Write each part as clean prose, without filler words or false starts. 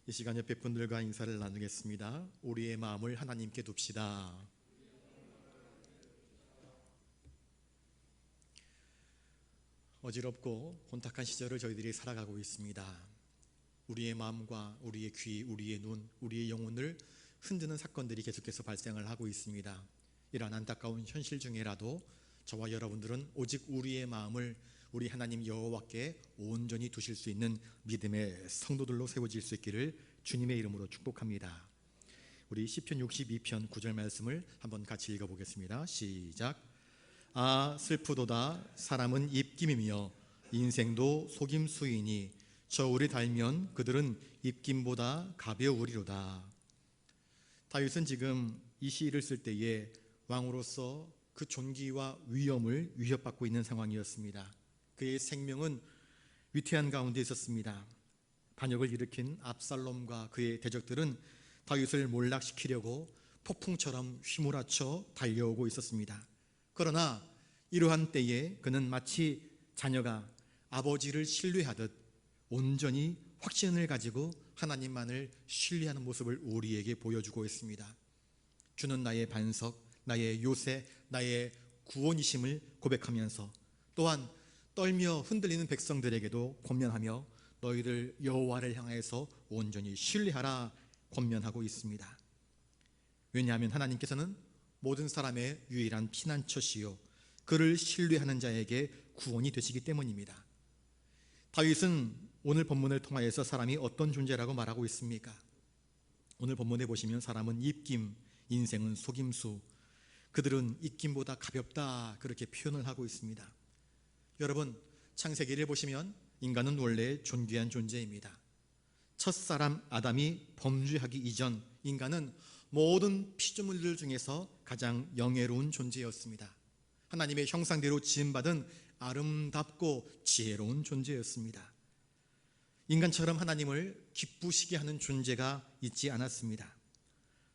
이 시간 옆에 분들과 인사를 나누겠습니다. 우리의 마음을 하나님께 둡시다. 어지럽고 혼탁한 시절을 저희들이 살아가고 있습니다. 우리의 마음과 우리의 귀, 우리의 눈, 우리의 영혼을 흔드는 사건들이 계속해서 발생을 하고 있습니다. 이러한 안타까운 현실 중에라도 저와 여러분들은 오직 우리의 마음을 우리 하나님 여호와께 온전히 두실 수 있는 믿음의 성도들로 세워질 수 있기를 주님의 이름으로 축복합니다. 우리 시편 62편 9절 말씀을 한번 같이 읽어보겠습니다. 시작. 아 슬프도다 사람은 입김이며 인생도 속임수이니 저울이 달면 그들은 입김보다 가벼우리로다. 다윗은 지금 이 시를 쓸 때에 왕으로서 그 존귀와 위엄을 위협받고 있는 상황이었습니다. 그의 생명은 위태한 가운데 있었습니다. 반역을 일으킨 압살롬과 그의 대적들은 다윗을 몰락시키려고 폭풍처럼 휘몰아쳐 달려오고 있었습니다. 그러나 이러한 때에 그는 마치 자녀가 아버지를 신뢰하듯 온전히 확신을 가지고 하나님만을 신뢰하는 모습을 우리에게 보여주고 있습니다. 주는 나의 반석, 나의 요새, 나의 구원이심을 고백하면서 또한 떨며 흔들리는 백성들에게도 권면하며 너희들 여호와를 향해서 온전히 신뢰하라 권면하고 있습니다. 왜냐하면 하나님께서는 모든 사람의 유일한 피난처시요 그를 신뢰하는 자에게 구원이 되시기 때문입니다. 다윗은 오늘 본문을 통하여서 사람이 어떤 존재라고 말하고 있습니까? 오늘 본문에 보시면 사람은 입김, 인생은 속임수, 그들은 입김보다 가볍다 그렇게 표현을 하고 있습니다. 여러분, 창세기를 보시면 인간은 원래 존귀한 존재입니다. 첫사람 아담이 범죄하기 이전 인간은 모든 피조물들 중에서 가장 영예로운 존재였습니다. 하나님의 형상대로 지음받은 아름답고 지혜로운 존재였습니다. 인간처럼 하나님을 기쁘시게 하는 존재가 있지 않았습니다.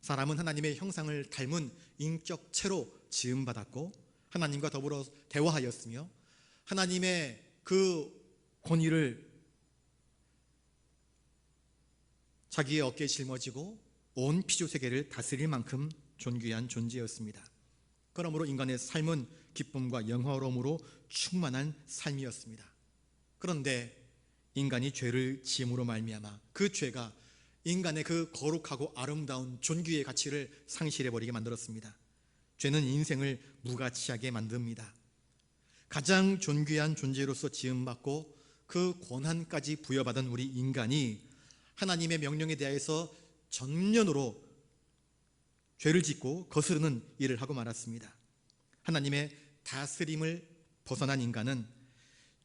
사람은 하나님의 형상을 닮은 인격체로 지음받았고 하나님과 더불어 대화하였으며 하나님의 그 권위를 자기의 어깨에 짊어지고 온 피조세계를 다스릴 만큼 존귀한 존재였습니다. 그러므로 인간의 삶은 기쁨과 영화로움으로 충만한 삶이었습니다. 그런데 인간이 죄를 지음으로 말미암아 그 죄가 인간의 그 거룩하고 아름다운 존귀의 가치를 상실해버리게 만들었습니다. 죄는 인생을 무가치하게 만듭니다. 가장 존귀한 존재로서 지음받고 그 권한까지 부여받은 우리 인간이 하나님의 명령에 대해서 전면으로 죄를 짓고 거스르는 일을 하고 말았습니다. 하나님의 다스림을 벗어난 인간은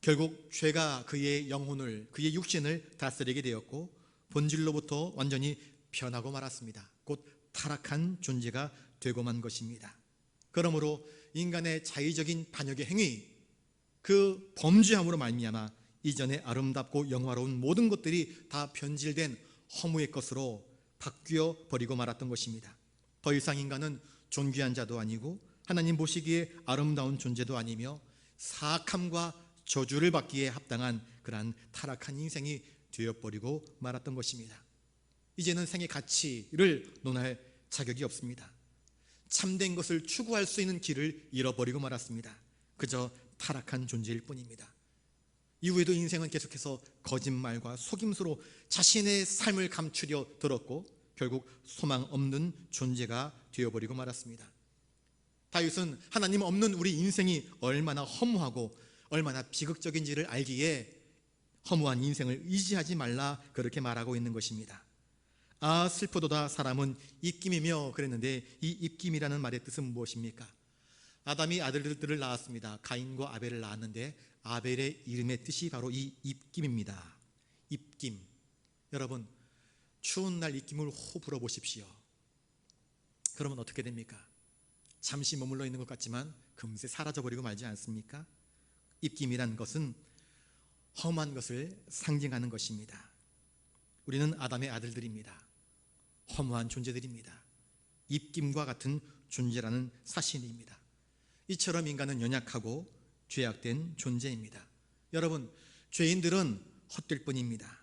결국 죄가 그의 영혼을, 그의 육신을 다스리게 되었고 본질로부터 완전히 변하고 말았습니다. 곧 타락한 존재가 되고 만 것입니다. 그러므로 인간의 자의적인 반역의 행위, 그 범죄함으로 말미암아 이전에 아름답고 영화로운 모든 것들이 다 변질된 허무의 것으로 바뀌어 버리고 말았던 것입니다. 더 이상 인간은 존귀한 자도 아니고 하나님 보시기에 아름다운 존재도 아니며 사악함과 저주를 받기에 합당한 그러한 타락한 인생이 되어버리고 말았던 것입니다. 이제는 생의 가치를 논할 자격이 없습니다. 참된 것을 추구할 수 있는 길을 잃어버리고 말았습니다. 그저 타락한 존재일 뿐입니다. 이후에도 인생은 계속해서 거짓말과 속임수로 자신의 삶을 감추려 들었고 결국 소망 없는 존재가 되어버리고 말았습니다. 다윗은 하나님 없는 우리 인생이 얼마나 허무하고 얼마나 비극적인지를 알기에 허무한 인생을 의지하지 말라 그렇게 말하고 있는 것입니다. 아 슬프도다 사람은 입김이며 그랬는데 이 입김이라는 말의 뜻은 무엇입니까? 아담이 아들들을 낳았습니다. 가인과 아벨을 낳았는데 아벨의 이름의 뜻이 바로 이 입김입니다. 입김. 여러분, 추운 날 입김을 호 불어보십시오. 그러면 어떻게 됩니까? 잠시 머물러 있는 것 같지만 금세 사라져버리고 말지 않습니까? 입김이란 것은 험한 것을 상징하는 것입니다. 우리는 아담의 아들들입니다. 허무한 존재들입니다. 입김과 같은 존재라는 사실입니다. 이처럼 인간은 연약하고 죄악된 존재입니다. 여러분, 죄인들은 헛될 뿐입니다.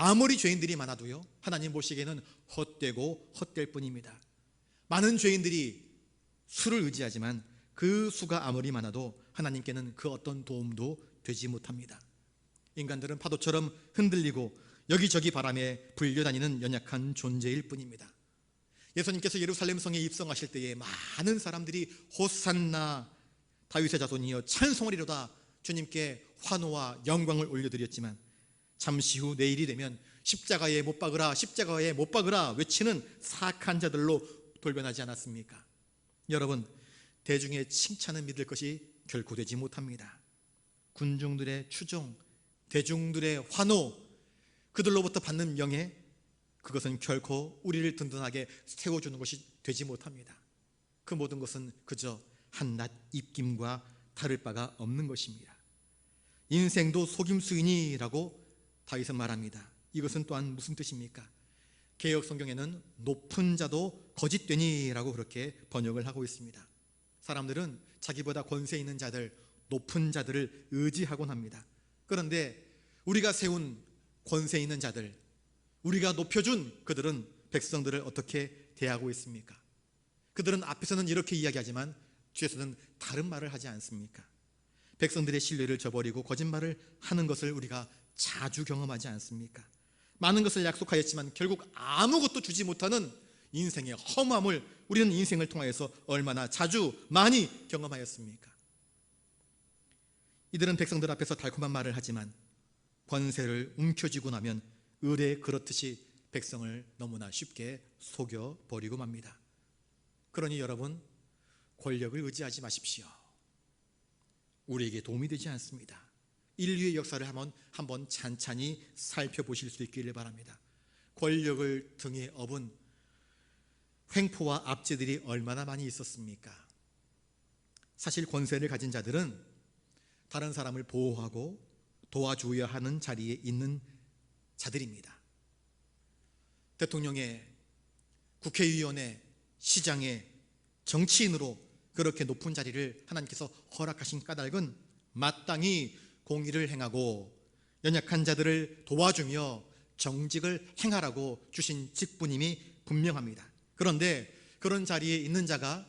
아무리 죄인들이 많아도요, 하나님 보시기에는 헛되고 헛될 뿐입니다. 많은 죄인들이 수를 의지하지만 그 수가 아무리 많아도 하나님께는 그 어떤 도움도 되지 못합니다. 인간들은 파도처럼 흔들리고 여기저기 바람에 불려다니는 연약한 존재일 뿐입니다. 예수님께서 예루살렘 성에 입성하실 때에 많은 사람들이 호산나 다윗의 자손이여 찬송하리로다 주님께 환호와 영광을 올려드렸지만 잠시 후 내일이 되면 십자가에 못 박으라 십자가에 못 박으라 외치는 사악한 자들로 돌변하지 않았습니까? 여러분, 대중의 칭찬을 믿을 것이 결코 되지 못합니다. 군중들의 추종, 대중들의 환호, 그들로부터 받는 명예, 그것은 결코 우리를 든든하게 세워주는 것이 되지 못합니다. 그 모든 것은 그저 한낱 입김과 다를 바가 없는 것입니다. 인생도 속임수이니라고 다윗은 말합니다. 이것은 또한 무슨 뜻입니까? 개역 성경에는 높은 자도 거짓되니라고 그렇게 번역을 하고 있습니다. 사람들은 자기보다 권세 있는 자들, 높은 자들을 의지하곤 합니다. 그런데 우리가 세운 권세 있는 자들, 우리가 높여준 그들은 백성들을 어떻게 대하고 있습니까? 그들은 앞에서는 이렇게 이야기하지만 뒤에서는 다른 말을 하지 않습니까? 백성들의 신뢰를 저버리고 거짓말을 하는 것을 우리가 자주 경험하지 않습니까? 많은 것을 약속하였지만 결국 아무것도 주지 못하는 인생의 허무함을 우리는 인생을 통하여서 얼마나 자주 많이 경험하였습니까? 이들은 백성들 앞에서 달콤한 말을 하지만 권세를 움켜쥐고 나면 을에 그렇듯이 백성을 너무나 쉽게 속여버리고 맙니다. 그러니 여러분, 권력을 의지하지 마십시오. 우리에게 도움이 되지 않습니다. 인류의 역사를 한번 찬찬히 살펴보실 수 있기를 바랍니다. 권력을 등에 업은 횡포와 압제들이 얼마나 많이 있었습니까? 사실 권세를 가진 자들은 다른 사람을 보호하고 도와줘야 하는 자리에 있는 자들입니다. 대통령의, 국회의원의, 시장의, 정치인으로 그렇게 높은 자리를 하나님께서 허락하신 까닭은 마땅히 공의를 행하고 연약한 자들을 도와주며 정직을 행하라고 주신 직분임이 분명합니다. 그런데 그런 자리에 있는 자가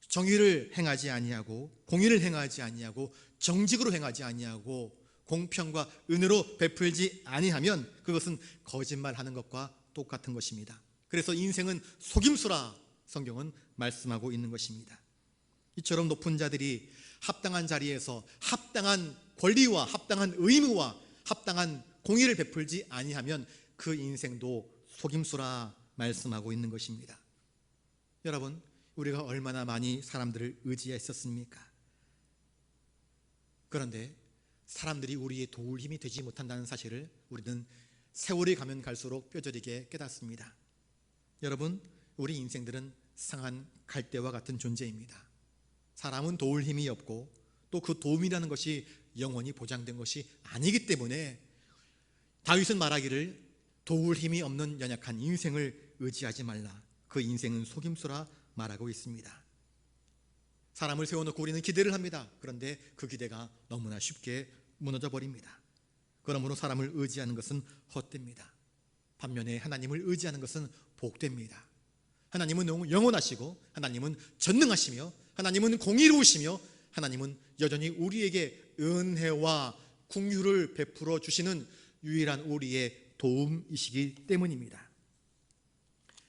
정의를 행하지 아니하고 공의를 행하지 아니하고 정직으로 행하지 아니하고 공평과 은혜로 베풀지 아니하면 그것은 거짓말하는 것과 똑같은 것입니다. 그래서 인생은 속임수라 성경은 말씀하고 있는 것입니다. 이처럼 높은 자들이 합당한 자리에서 합당한 권리와 합당한 의무와 합당한 공의를 베풀지 아니하면 그 인생도 속임수라 말씀하고 있는 것입니다. 여러분, 우리가 얼마나 많이 사람들을 의지했었습니까? 그런데 사람들이 우리의 도울 힘이 되지 못한다는 사실을 우리는 세월이 가면 갈수록 뼈저리게 깨닫습니다. 여러분, 우리 인생들은 상한 갈대와 같은 존재입니다. 사람은 도울 힘이 없고 또 그 도움이라는 것이 영원히 보장된 것이 아니기 때문에 다윗은 말하기를 도울 힘이 없는 연약한 인생을 의지하지 말라. 그 인생은 속임수라 말하고 있습니다. 사람을 세워놓고 우리는 기대를 합니다. 그런데 그 기대가 너무나 쉽게 무너져 버립니다. 그러므로 사람을 의지하는 것은 헛됩니다. 반면에 하나님을 의지하는 것은 복됩니다. 하나님은 영원하시고 하나님은 전능하시며 하나님은 공의로우시며 하나님은 여전히 우리에게 은혜와 긍휼을 베풀어 주시는 유일한 우리의 도움이시기 때문입니다.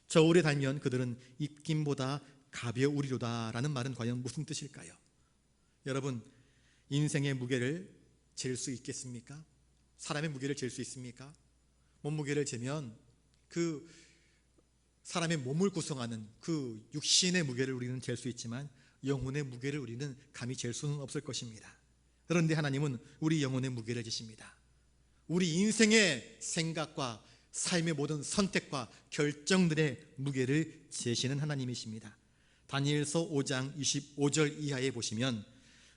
저울에 달면 그들은 입김보다 가벼우리로다 라는 말은 과연 무슨 뜻일까요? 여러분, 인생의 무게를 잴 수 있겠습니까? 사람의 무게를 잴 수 있습니까? 몸무게를 재면 그 사람의 몸을 구성하는 그 육신의 무게를 우리는 잴 수 있지만 영혼의 무게를 우리는 감히 잴 수는 없을 것입니다. 그런데 하나님은 우리 영혼의 무게를 지십니다. 우리 인생의 생각과 삶의 모든 선택과 결정들의 무게를 재시는 하나님이십니다. 다니엘서 5장 25절 이하에 보시면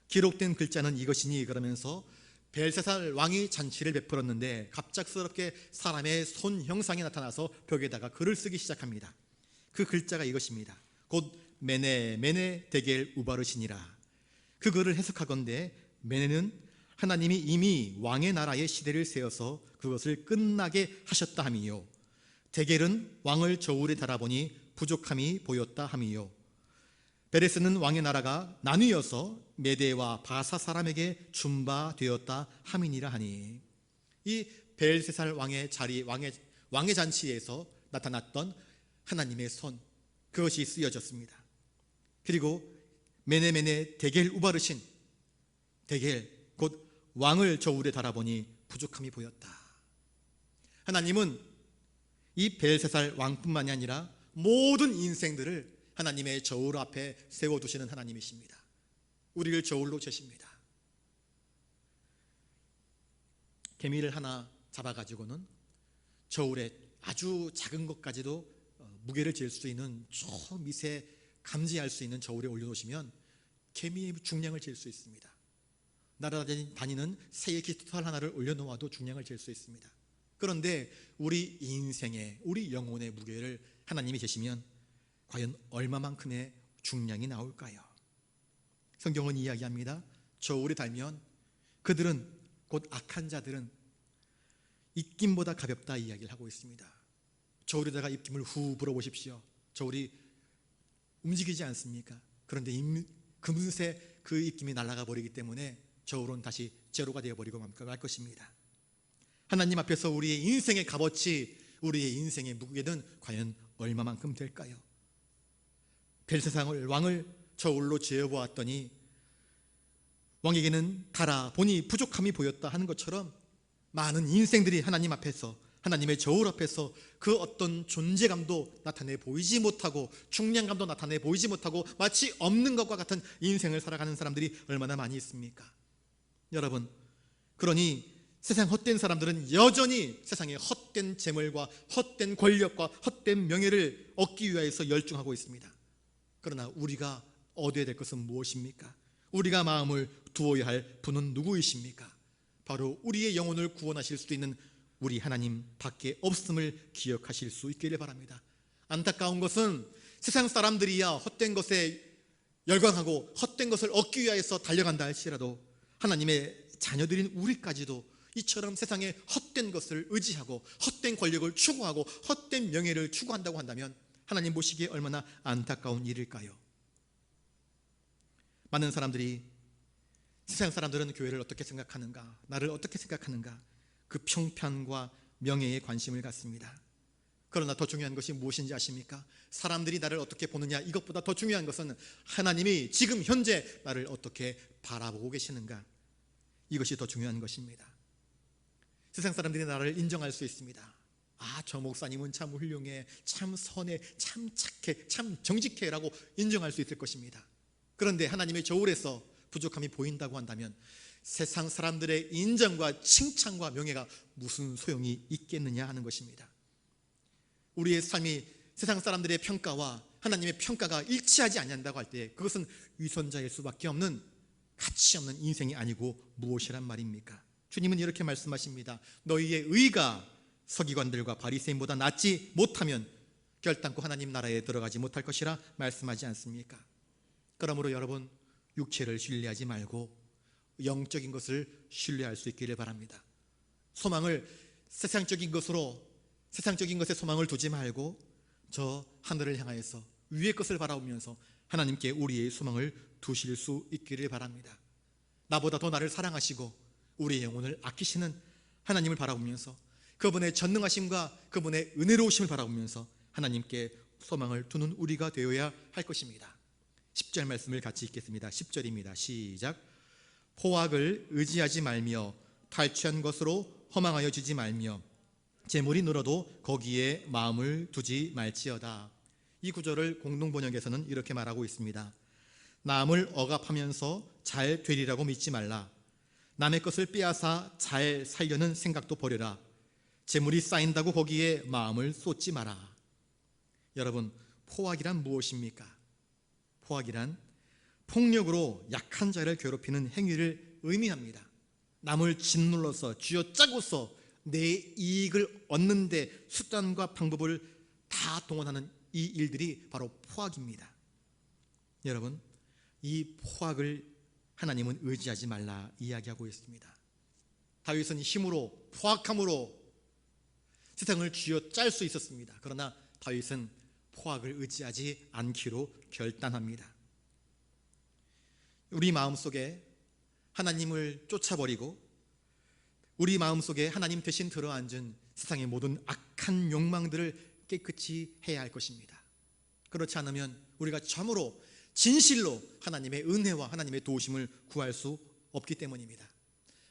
기록된 글자는 이것이니 그러면서 벨사살 왕이 잔치를 베풀었는데 갑작스럽게 사람의 손 형상이 나타나서 벽에다가 글을 쓰기 시작합니다. 그 글자가 이것입니다. 곧 메네 메네 데겔 우바르시니라. 그 글을 해석하건대 메네는 하나님이 이미 왕의 나라의 시대를 세워서 그것을 끝나게 하셨다 함이요, 데겔은 왕을 저울에 달아보니 부족함이 보였다 함이요, 베레스는 왕의 나라가 나뉘어서 메대와 바사 사람에게 준바되었다 함이니라 하니, 이 벨세살 왕의 자리, 왕의 잔치에서 나타났던 하나님의 손, 그것이 쓰여졌습니다. 그리고 메네메네 데겔 우바르신, 데겔 곧 왕을 저울에 달아보니 부족함이 보였다. 하나님은 이 벨세살 왕뿐만이 아니라 모든 인생들을 하나님의 저울 앞에 세워두시는 하나님이십니다. 우리를 저울로 재십니다. 개미를 하나 잡아가지고는 저울에 아주 작은 것까지도 무게를 잴 수 있는 저 미세 감지할 수 있는 저울에 올려놓으시면 개미의 중량을 잴 수 있습니다. 날아다니는 새의 깃털 하나를 올려놓아도 중량을 잴 수 있습니다. 그런데 우리 인생의, 우리 영혼의 무게를 하나님이 재시면 과연 얼마만큼의 중량이 나올까요? 성경은 이야기합니다. 저울에 달면 그들은, 곧 악한 자들은 입김보다 가볍다 이야기를 하고 있습니다. 저울에다가 입김을 후 불어보십시오. 저울이 움직이지 않습니까? 그런데 금세 그 입김이 날아가 버리기 때문에 저울은 다시 제로가 되어버리고 말 것입니다. 하나님 앞에서 우리의 인생의 값어치, 우리의 인생의 무게는 과연 얼마만큼 될까요? 벨세살 왕을 저울로 재어보았더니 왕에게는 달아보니 부족함이 보였다 하는 것처럼 많은 인생들이 하나님 앞에서, 하나님의 저울 앞에서 그 어떤 존재감도 나타내 보이지 못하고 중량감도 나타내 보이지 못하고 마치 없는 것과 같은 인생을 살아가는 사람들이 얼마나 많이 있습니까? 여러분, 그러니 세상 헛된 사람들은 여전히 세상의 헛된 재물과 헛된 권력과 헛된 명예를 얻기 위하여서 열중하고 있습니다. 그러나 우리가 얻어야 될 것은 무엇입니까? 우리가 마음을 두어야 할 분은 누구이십니까? 바로 우리의 영혼을 구원하실 수 있는 우리 하나님 밖에 없음을 기억하실 수 있기를 바랍니다. 안타까운 것은 세상 사람들이야 헛된 것에 열광하고 헛된 것을 얻기 위하여서 달려간다 할지라도 하나님의 자녀들인 우리까지도 이처럼 세상의 헛된 것을 의지하고 헛된 권력을 추구하고 헛된 명예를 추구한다고 한다면 하나님 보시기에 얼마나 안타까운 일일까요? 많은 사람들이, 세상 사람들은 교회를 어떻게 생각하는가, 나를 어떻게 생각하는가, 그 평판과 명예에 관심을 갖습니다. 그러나 더 중요한 것이 무엇인지 아십니까? 사람들이 나를 어떻게 보느냐, 이것보다 더 중요한 것은 하나님이 지금 현재 나를 어떻게 바라보고 계시는가, 이것이 더 중요한 것입니다. 세상 사람들이 나를 인정할 수 있습니다. 아, 저 목사님은 참 훌륭해, 참 선해, 참 착해, 참 정직해 라고 인정할 수 있을 것입니다. 그런데 하나님의 저울에서 부족함이 보인다고 한다면 세상 사람들의 인정과 칭찬과 명예가 무슨 소용이 있겠느냐 하는 것입니다. 우리의 삶이 세상 사람들의 평가와 하나님의 평가가 일치하지 않는다고 할 때 그것은 위선자일 수밖에 없는, 가치 없는 인생이 아니고 무엇이란 말입니까? 주님은 이렇게 말씀하십니다. 너희의 의가 서기관들과 바리새인보다 낫지 못하면 결단코 하나님 나라에 들어가지 못할 것이라 말씀하지 않습니까? 그러므로 여러분, 육체를 신뢰하지 말고 영적인 것을 신뢰할 수 있기를 바랍니다. 소망을 세상적인 것에 소망을 두지 말고 저 하늘을 향하여서 위의 것을 바라보면서 하나님께 우리의 소망을 두실 수 있기를 바랍니다. 나보다 더 나를 사랑하시고 우리의 영혼을 아끼시는 하나님을 바라보면서 그분의 전능하심과 그분의 은혜로우심을 바라보면서 하나님께 소망을 두는 우리가 되어야 할 것입니다. 10절 말씀을 같이 읽겠습니다. 10절입니다. 시작. 포악을 의지하지 말며 탈취한 것으로 허망하여 지지 말며 재물이 늘어도 거기에 마음을 두지 말지어다. 이 구절을 공동번역에서는 이렇게 말하고 있습니다. 남을 억압하면서 잘 되리라고 믿지 말라. 남의 것을 빼앗아 잘 살려는 생각도 버려라. 재물이 쌓인다고 거기에 마음을 쏟지 마라. 여러분, 포악이란 무엇입니까? 포악이란 폭력으로 약한 자를 괴롭히는 행위를 의미합니다. 남을 짓눌러서 쥐어짜고서 내 이익을 얻는 데 수단과 방법을 다 동원하는 이 일들이 바로 포악입니다. 여러분, 이 포악을 하나님은 의지하지 말라 이야기하고 있습니다. 다윗은 힘으로, 포악함으로 세상을 쥐어짤 수 있었습니다. 그러나 다윗은 포악을 의지하지 않기로 결단합니다. 우리 마음속에 하나님을 쫓아버리고 우리 마음속에 하나님 대신 들어앉은 세상의 모든 악한 욕망들을 깨끗이 해야 할 것입니다. 그렇지 않으면 우리가 참으로 진실로 하나님의 은혜와 하나님의 도우심을 구할 수 없기 때문입니다.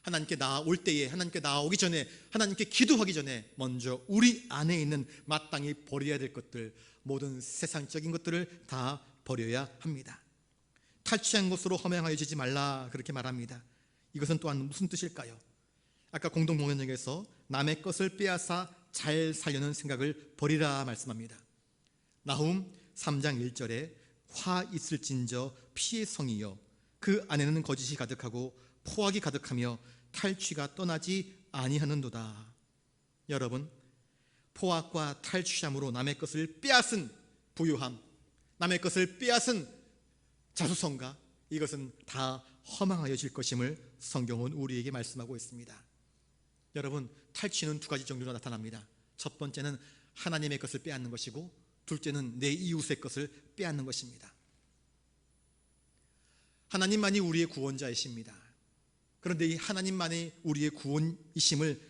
하나님께 나아올 때에, 하나님께 나아오기 전에, 하나님께 기도하기 전에 먼저 우리 안에 있는 마땅히 버려야 될 것들, 모든 세상적인 것들을 다 버려야 합니다. 탈취한 것으로 허명하여지지 말라 그렇게 말합니다. 이것은 또한 무슨 뜻일까요? 아까 공동목련역에서 남의 것을 빼앗아 잘 살려는 생각을 버리라 말씀합니다. 나훔 3장 1절에 화 있을진저 피의 성이여 그 안에는 거짓이 가득하고 포악이 가득하며 탈취가 떠나지 아니하는도다. 여러분, 포악과 탈취함으로 남의 것을 빼앗은 부유함, 남의 것을 빼앗은 자수성가, 이것은 다 허망하여질 것임을 성경은 우리에게 말씀하고 있습니다. 여러분, 탈취는 두 가지 종류로 나타납니다. 첫 번째는 하나님의 것을 빼앗는 것이고, 둘째는 내 이웃의 것을 빼앗는 것입니다. 하나님만이 우리의 구원자이십니다. 그런데 이 하나님만이 우리의 구원이심을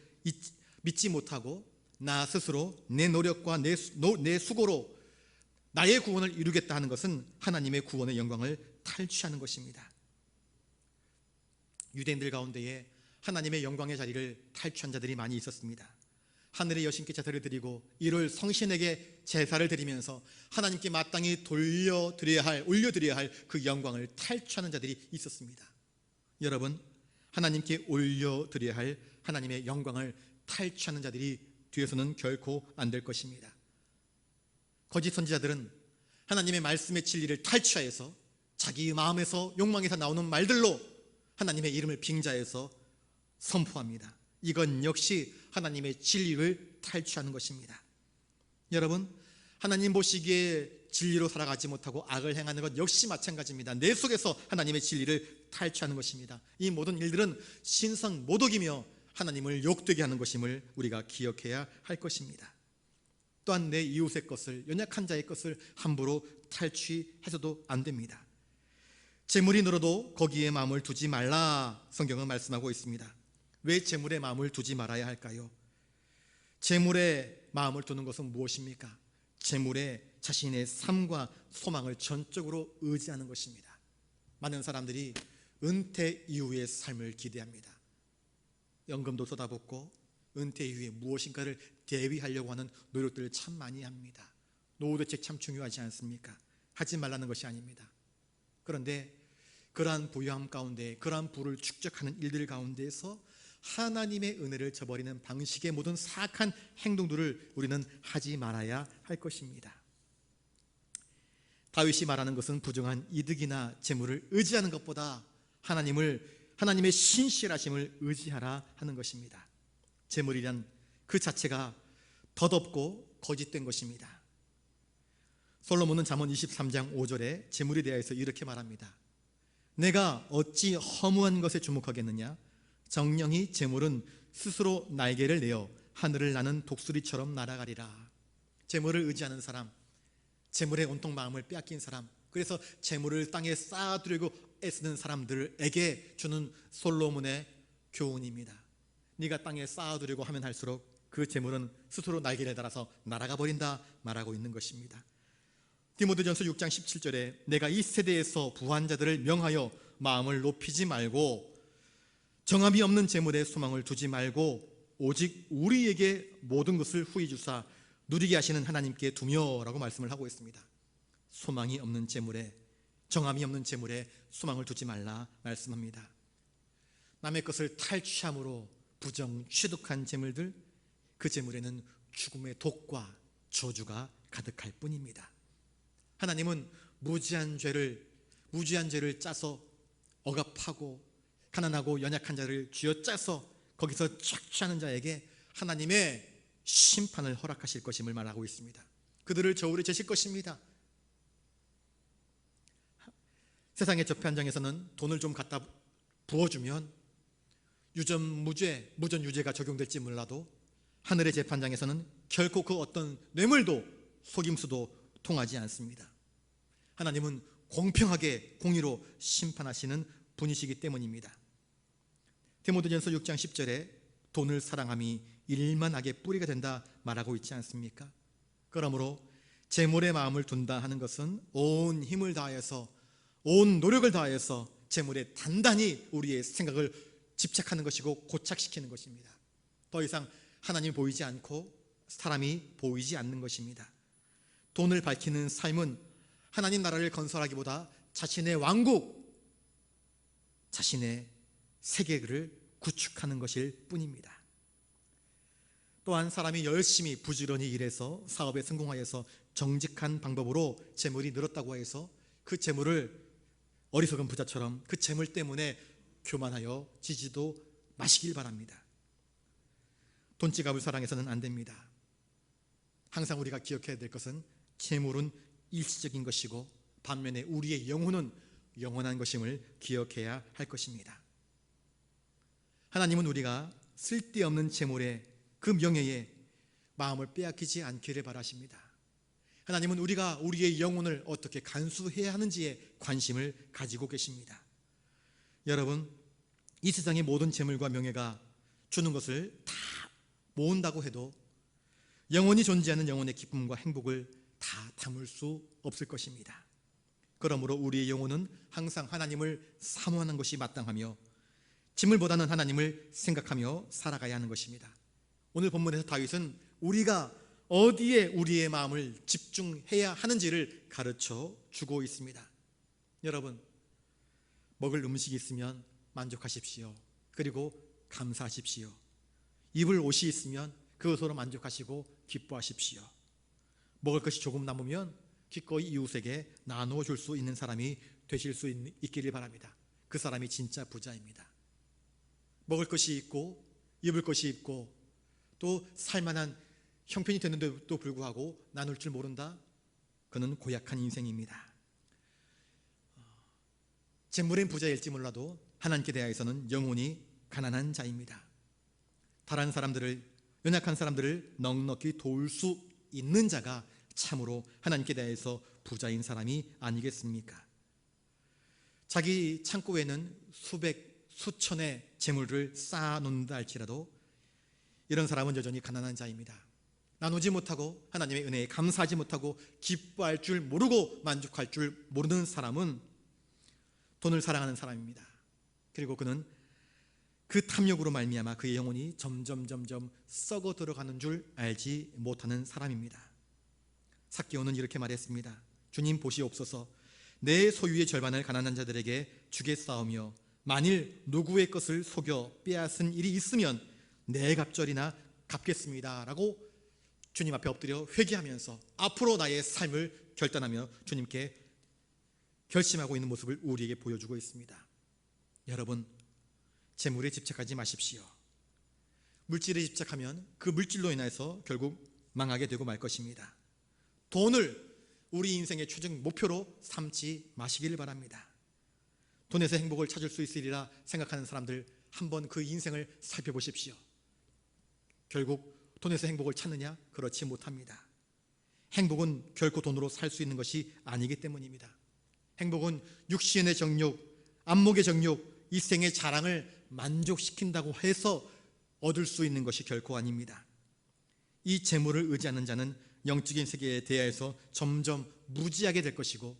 믿지 못하고 나 스스로 내 노력과 내 수고로 나의 구원을 이루겠다 하는 것은 하나님의 구원의 영광을 탈취하는 것입니다. 유대인들 가운데에 하나님의 영광의 자리를 탈취한 자들이 많이 있었습니다. 하늘의 여신께 제사를 드리고 이를 성신에게 제사를 드리면서 하나님께 마땅히 올려드려야 할 그 영광을 탈취하는 자들이 있었습니다. 여러분, 하나님께 올려드려야 할 하나님의 영광을 탈취하는 자들이 뒤에서는 결코 안 될 것입니다. 거짓 선지자들은 하나님의 말씀의 진리를 탈취하여서 자기 마음에서 욕망에서 나오는 말들로 하나님의 이름을 빙자해서 선포합니다. 이건 역시 하나님의 진리를 탈취하는 것입니다. 여러분, 하나님 보시기에 진리로 살아가지 못하고 악을 행하는 것 역시 마찬가지입니다. 내 속에서 하나님의 진리를 탈취하는 것입니다. 이 모든 일들은 신성 모독이며 하나님을 욕되게 하는 것임을 우리가 기억해야 할 것입니다. 또한 내 이웃의 것을, 연약한 자의 것을 함부로 탈취해서도 안 됩니다. 재물이 늘어도 거기에 마음을 두지 말라 성경은 말씀하고 있습니다. 왜 재물에 마음을 두지 말아야 할까요? 재물에 마음을 두는 것은 무엇입니까? 재물에 자신의 삶과 소망을 전적으로 의지하는 것입니다. 많은 사람들이 은퇴 이후의 삶을 기대합니다. 연금도 쏟아붓고 은퇴 이후에 무엇인가를 대위하려고 하는 노력들을 참 많이 합니다. 노후 대책 참 중요하지 않습니까? 하지 말라는 것이 아닙니다. 그런데 그러한 부유함 가운데, 그러한 부를 축적하는 일들 가운데에서 하나님의 은혜를 저버리는 방식의 모든 사악한 행동들을 우리는 하지 말아야 할 것입니다. 다윗이 말하는 것은 부정한 이득이나 재물을 의지하는 것보다 하나님의 신실하심을 의지하라 하는 것입니다. 재물이란 그 자체가 덧없고 거짓된 것입니다. 솔로몬은 잠언 23장 5절에 재물에 대해서 이렇게 말합니다. 내가 어찌 허무한 것에 주목하겠느냐? 정령이 재물은 스스로 날개를 내어 하늘을 나는 독수리처럼 날아가리라. 재물을 의지하는 사람, 재물에 온통 마음을 빼앗긴 사람, 그래서 재물을 땅에 쌓아두려고 애쓰는 사람들에게 주는 솔로몬의 교훈입니다. 네가 땅에 쌓아두려고 하면 할수록 그 재물은 스스로 날개를 달아서 날아가 버린다 말하고 있는 것입니다. 디모데전서 6장 17절에 내가 이 세대에서 부한 자들을 명하여 마음을 높이지 말고 정함이 없는 재물에 소망을 두지 말고 오직 우리에게 모든 것을 후히 주사 누리게 하시는 하나님께 두며라고 말씀을 하고 있습니다. 소망이 없는 재물에, 정함이 없는 재물에 소망을 두지 말라 말씀합니다. 남의 것을 탈취함으로 부정 취득한 재물들, 그 재물에는 죽음의 독과 저주가 가득할 뿐입니다. 하나님은 무지한 죄를 짜서 억압하고 가난하고 연약한 자를 쥐어짜서 거기서 착취하는 자에게 하나님의 심판을 허락하실 것임을 말하고 있습니다. 그들을 저울에 재실 것입니다. 세상의 재판장에서는 돈을 좀 갖다 부어주면 유전무죄, 무전유죄가 적용될지 몰라도 하늘의 재판장에서는 결코 그 어떤 뇌물도 속임수도 통하지 않습니다. 하나님은 공평하게 공의로 심판하시는 분이시기 때문입니다. 디모데전서 6장 10절에 돈을 사랑함이 일만 악의 뿌리가 된다 말하고 있지 않습니까? 그러므로 재물에 마음을 둔다 하는 것은 온 힘을 다해서, 온 노력을 다해서 재물에 단단히 우리의 생각을 집착하는 것이고 고착시키는 것입니다. 더 이상 하나님이 보이지 않고 사람이 보이지 않는 것입니다. 돈을 밝히는 삶은 하나님 나라를 건설하기보다 자신의 왕국, 자신의 세계를 구축하는 것일 뿐입니다. 또한 사람이 열심히 부지런히 일해서 사업에 성공하여서 정직한 방법으로 재물이 늘었다고 해서 그 재물을 어리석은 부자처럼 그 재물 때문에 교만하여 지지도 마시길 바랍니다. 돈지갑을 사랑해서는 안 됩니다. 항상 우리가 기억해야 될 것은 재물은 일시적인 것이고 반면에 우리의 영혼은 영원한 것임을 기억해야 할 것입니다. 하나님은 우리가 쓸데없는 재물에, 그 명예에 마음을 빼앗기지 않기를 바라십니다. 하나님은 우리가 우리의 영혼을 어떻게 간수해야 하는지에 관심을 가지고 계십니다. 여러분, 이 세상의 모든 재물과 명예가 주는 것을 다 모은다고 해도 영원히 존재하는 영혼의 기쁨과 행복을 다 담을 수 없을 것입니다. 그러므로 우리의 영혼은 항상 하나님을 사모하는 것이 마땅하며 재물보다는 하나님을 생각하며 살아가야 하는 것입니다. 오늘 본문에서 다윗은 우리가 어디에 우리의 마음을 집중해야 하는지를 가르쳐 주고 있습니다. 여러분, 먹을 음식이 있으면 만족하십시오. 그리고 감사하십시오. 입을 옷이 있으면 그것으로 만족하시고 기뻐하십시오. 먹을 것이 조금 남으면 기꺼이 이웃에게 나누어 줄 수 있는 사람이 되실 수 있기를 바랍니다. 그 사람이 진짜 부자입니다. 먹을 것이 있고 입을 것이 있고 또 살만한 형편이 됐는데도 불구하고 나눌 줄 모른다? 그는 고약한 인생입니다. 재물엔 부자일지 몰라도 하나님께 대하여서는 영혼이 가난한 자입니다. 다른 사람들을, 연약한 사람들을 넉넉히 도울 수 있는 자가 참으로 하나님께 대해서 부자인 사람이 아니겠습니까? 자기 창고에는 수백, 수천의 재물을 쌓아놓는다 할지라도 이런 사람은 여전히 가난한 자입니다. 나누지 못하고 하나님의 은혜에 감사하지 못하고 기뻐할 줄 모르고 만족할 줄 모르는 사람은 돈을 사랑하는 사람입니다. 그리고 그는 그 탐욕으로 말미암아 그의 영혼이 점점 썩어 들어가는 줄 알지 못하는 사람입니다. 삭개오는 이렇게 말했습니다. 주님 보시옵소서, 내 소유의 절반을 가난한 자들에게 주겠사오며 만일 누구의 것을 속여 빼앗은 일이 있으면 내 갑절이나 갚겠습니다 라고 주님 앞에 엎드려 회개하면서 앞으로 나의 삶을 결단하며 주님께 결심하고 있는 모습을 우리에게 보여주고 있습니다. 여러분, 재물에 집착하지 마십시오. 물질에 집착하면 그 물질로 인해서 결국 망하게 되고 말 것입니다. 돈을 우리 인생의 최종 목표로 삼지 마시기를 바랍니다. 돈에서 행복을 찾을 수 있으리라 생각하는 사람들, 한번 그 인생을 살펴보십시오. 결국 돈에서 행복을 찾느냐? 그렇지 못합니다. 행복은 결코 돈으로 살 수 있는 것이 아니기 때문입니다. 행복은 육신의 정욕, 안목의 정욕, 이 생의 자랑을 만족시킨다고 해서 얻을 수 있는 것이 결코 아닙니다. 이 재물을 의지하는 자는 영적인 세계에 대하여서 점점 무지하게 될 것이고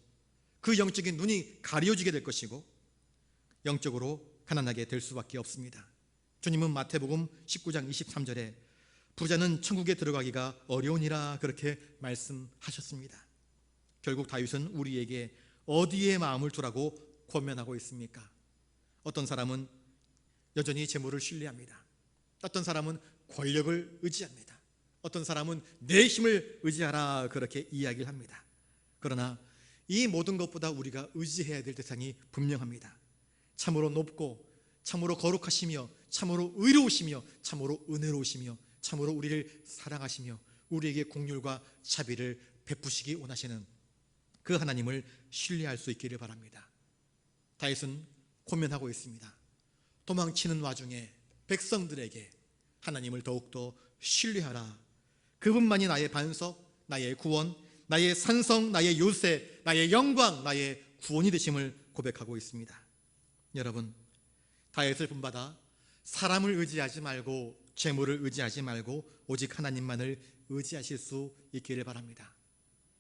그 영적인 눈이 가려지게 될 것이고 영적으로 가난하게 될 수밖에 없습니다. 주님은 마태복음 19장 23절에 부자는 천국에 들어가기가 어려우니라 그렇게 말씀하셨습니다. 결국 다윗은 우리에게 어디에 마음을 두라고 권면하고 있습니까? 어떤 사람은 여전히 재물을 신뢰합니다. 어떤 사람은 권력을 의지합니다. 어떤 사람은 내 힘을 의지하라 그렇게 이야기를 합니다. 그러나 이 모든 것보다 우리가 의지해야 될 대상이 분명합니다. 참으로 높고 참으로 거룩하시며 참으로 의로우시며 참으로 은혜로우시며 참으로 우리를 사랑하시며 우리에게 긍휼과 자비를 베푸시기 원하시는 그 하나님을 신뢰할 수 있기를 바랍니다. 다윗은 권면하고 있습니다. 도망치는 와중에 백성들에게 하나님을 더욱더 신뢰하라. 그분만이 나의 반석, 나의 구원, 나의 산성, 나의 요새, 나의 영광, 나의 구원이 되심을 고백하고 있습니다. 여러분, 다윗을 본받아 사람을 의지하지 말고 재물을 의지하지 말고 오직 하나님만을 의지하실 수 있기를 바랍니다.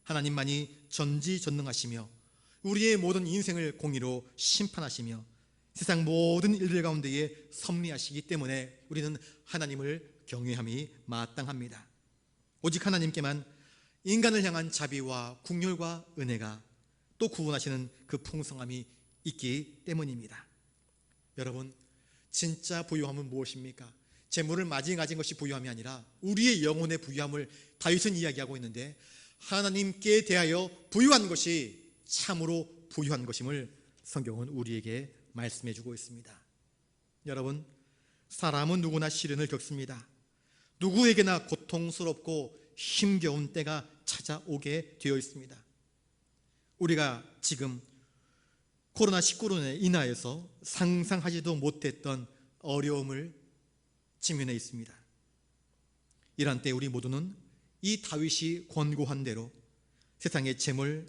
하나님만이 전지전능하시며 우리의 모든 인생을 공의로 심판하시며 세상 모든 일들 가운데에 섭리하시기 때문에 우리는 하나님을 경외함이 마땅합니다. 오직 하나님께만 인간을 향한 자비와 긍휼과 은혜가 또 구원하시는 그 풍성함이 있기 때문입니다. 여러분, 진짜 부유함은 무엇입니까? 재물을 많이 가진 것이 부유함이 아니라 우리의 영혼의 부유함을 다윗은 이야기하고 있는데, 하나님께 대하여 부유한 것이 참으로 부유한 것임을 성경은 우리에게 말씀해 주고 있습니다. 여러분, 사람은 누구나 시련을 겪습니다. 누구에게나 고통스럽고 힘겨운 때가 찾아오게 되어 있습니다. 우리가 지금 코로나19로 인하여서 상상하지도 못했던 어려움을 직면해 있습니다. 이런 때 우리 모두는 이 다윗이 권고한 대로 세상의 재물,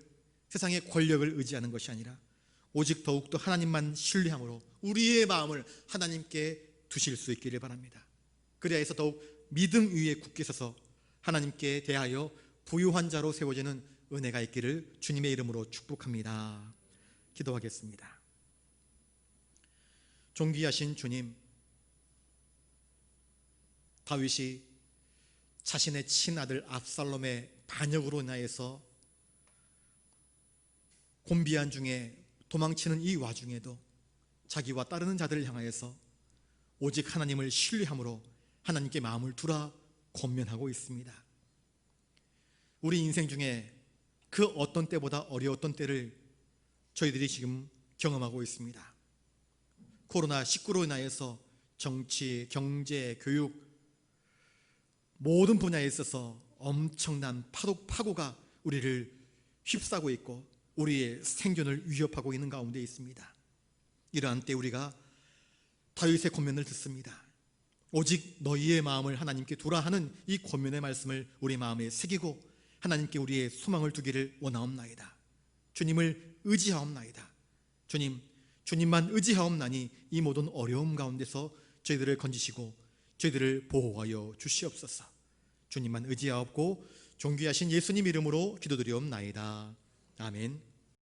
세상의 권력을 의지하는 것이 아니라 오직 더욱더 하나님만 신뢰함으로 우리의 마음을 하나님께 두실 수 있기를 바랍니다. 그래야 해서 더욱 믿음 위에 굳게 서서 하나님께 대하여 부유한 자로 세워지는 은혜가 있기를 주님의 이름으로 축복합니다. 기도하겠습니다. 존귀하신 주님, 다윗이 자신의 친아들 압살롬의 반역으로 인하여서 곤비한 중에 도망치는 이 와중에도 자기와 따르는 자들을 향하여서 오직 하나님을 신뢰함으로 하나님께 마음을 두라 권면하고 있습니다. 우리 인생 중에 그 어떤 때보다 어려웠던 때를 저희들이 지금 경험하고 있습니다. 코로나19로 인하여서 정치, 경제, 교육 모든 분야에 있어서 엄청난 파고가 우리를 휩싸고 있고 우리의 생존을 위협하고 있는 가운데 있습니다. 이러한 때 우리가 다윗의 권면을 듣습니다. 오직 너희의 마음을 하나님께 두라 하는 이 권면의 말씀을 우리 마음에 새기고 하나님께 우리의 소망을 두기를 원하옵나이다. 주님을 의지하옵나이다. 주님만 의지하옵나니 이 모든 어려움 가운데서 저희들을 건지시고 저희들을 보호하여 주시옵소서. 주님만 의지하옵고 존귀하신 예수님 이름으로 기도드리옵나이다. 아멘.